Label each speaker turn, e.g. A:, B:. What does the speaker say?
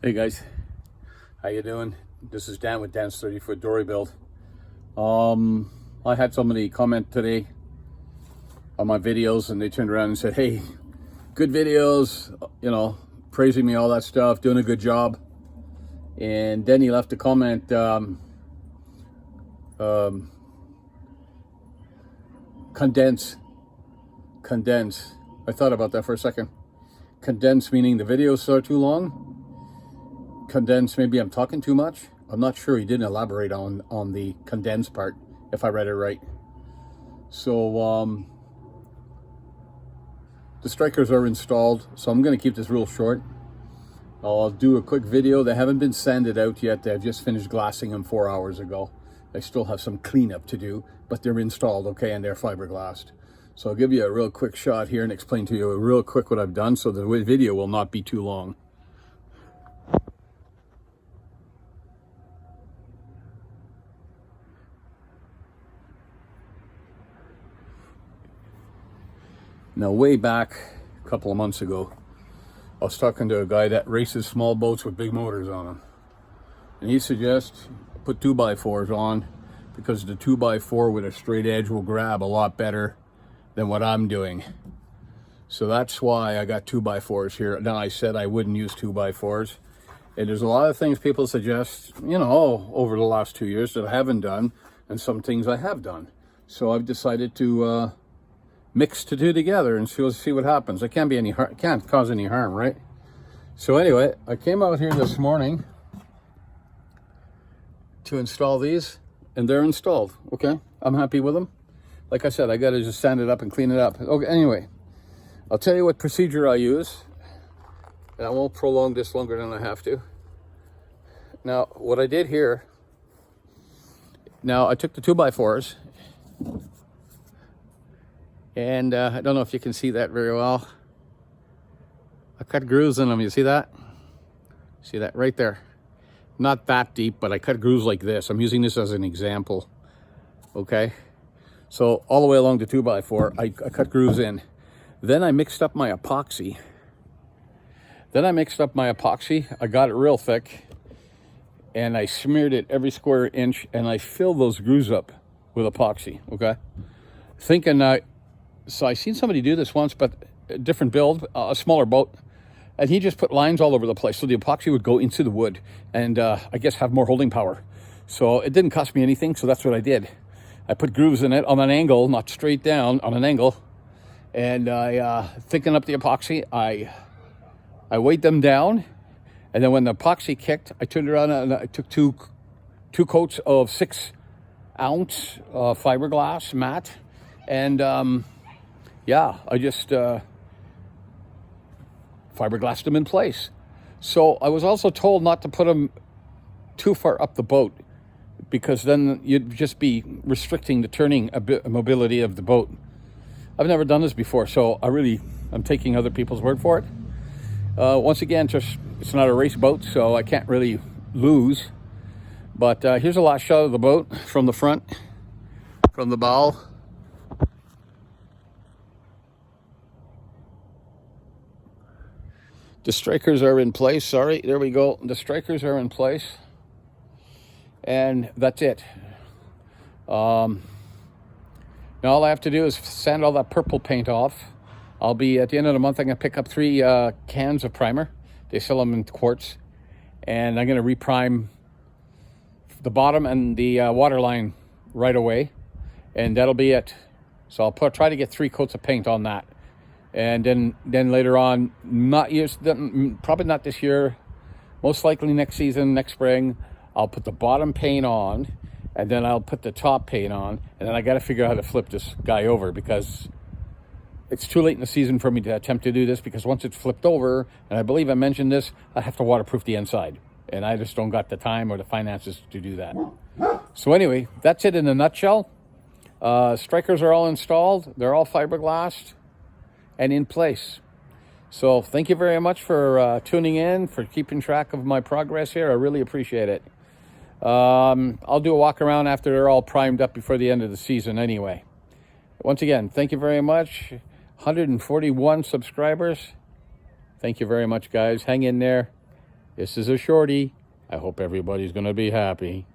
A: Hey guys, how you doing? This is Dan with Dan's 30-foot Dory build. I had somebody comment today on my videos and they turned around and said, hey, good videos, praising me, all that stuff, doing a good job. And then he left a comment, condense. I thought about that for a second. Condense meaning the videos are too long. Condense, maybe I'm talking too much. I'm not sure. He didn't elaborate on the condense part, if I read it right. So the strikers are installed, so I'm going to keep this real short. I'll do a quick video. They haven't been sanded out yet. I've just finished glassing them 4 hours ago. I still have some cleanup to do, but they're installed, okay, and they're fiberglassed. So I'll give you a real quick shot here and explain to you real quick what I've done, so the video will not be too long. Now, way back a couple of months ago, I was talking to a guy that races small boats with big motors on them. And he suggests put 2x4s on because the 2x4 with a straight edge will grab a lot better than what I'm doing. So that's why I got 2x4s here. Now, I said I wouldn't use 2x4s. And there's a lot of things people suggest, over the last 2 years that I haven't done, and some things I have done. So I've decided to mix the two together and see what happens. It can't cause any harm, right? So anyway, I came out here this morning to install these, and they're installed. Okay, I'm happy with them. Like I said, I got to just sand it up and clean it up. Okay, anyway, I'll tell you what procedure I use, and I won't prolong this longer than I have to. Now, what I did here, I took the 2x4s, and I don't know if you can see that very well. I cut grooves in them. You see that? See that right there? Not that deep, but I cut grooves like this. I'm using this as an example. Okay? So all the way along the 2x4, I cut grooves in. Then I mixed up my epoxy. I got it real thick, and I smeared it every square inch, and I filled those grooves up with epoxy. Okay? Thinking so I seen somebody do this once, but a different build, a smaller boat, and he just put lines all over the place so the epoxy would go into the wood and I guess have more holding power. So it didn't cost me anything, so that's what I did. I put grooves in it on an angle, not straight down, on an angle, and I thickened up the epoxy. I weighed them down, and then when the epoxy kicked, I turned around and I took two coats of 6-ounce fiberglass mat, and I just fiberglassed them in place. So I was also told not to put them too far up the boat, because then you'd just be restricting the turning mobility of the boat. I've never done this before, so I'm taking other people's word for it. Once again, it's not a race boat, so I can't really lose. But here's a last shot of the boat from the front, from the bow. The strikers are in place. Sorry, there we go. The strikers are in place. And that's it. Now all I have to do is sand all that purple paint off. I'll be, at the end of the month, I'm going to pick up 3 cans of primer. They sell them in quarts. And I'm going to reprime the bottom and the water line right away. And that'll be it. So I'll try to get 3 coats of paint on that. And then later on, probably not this year, most likely next season, next spring, I'll put the bottom paint on, and then I'll put the top paint on, and then I got to figure out how to flip this guy over, because it's too late in the season for me to attempt to do this, because once it's flipped over, and I believe I mentioned this, I have to waterproof the inside, and I just don't got the time or the finances to do that. So anyway, that's it in a nutshell. Strikers are all installed. They're all fiberglassed and in place. So thank you very much for tuning in, for keeping track of my progress here. I really appreciate it. I'll do a walk around after they're all primed up before the end of the season anyway. Once again, thank you very much. 141 subscribers. Thank you very much, guys. Hang in there. This is a shorty. I hope everybody's going to be happy.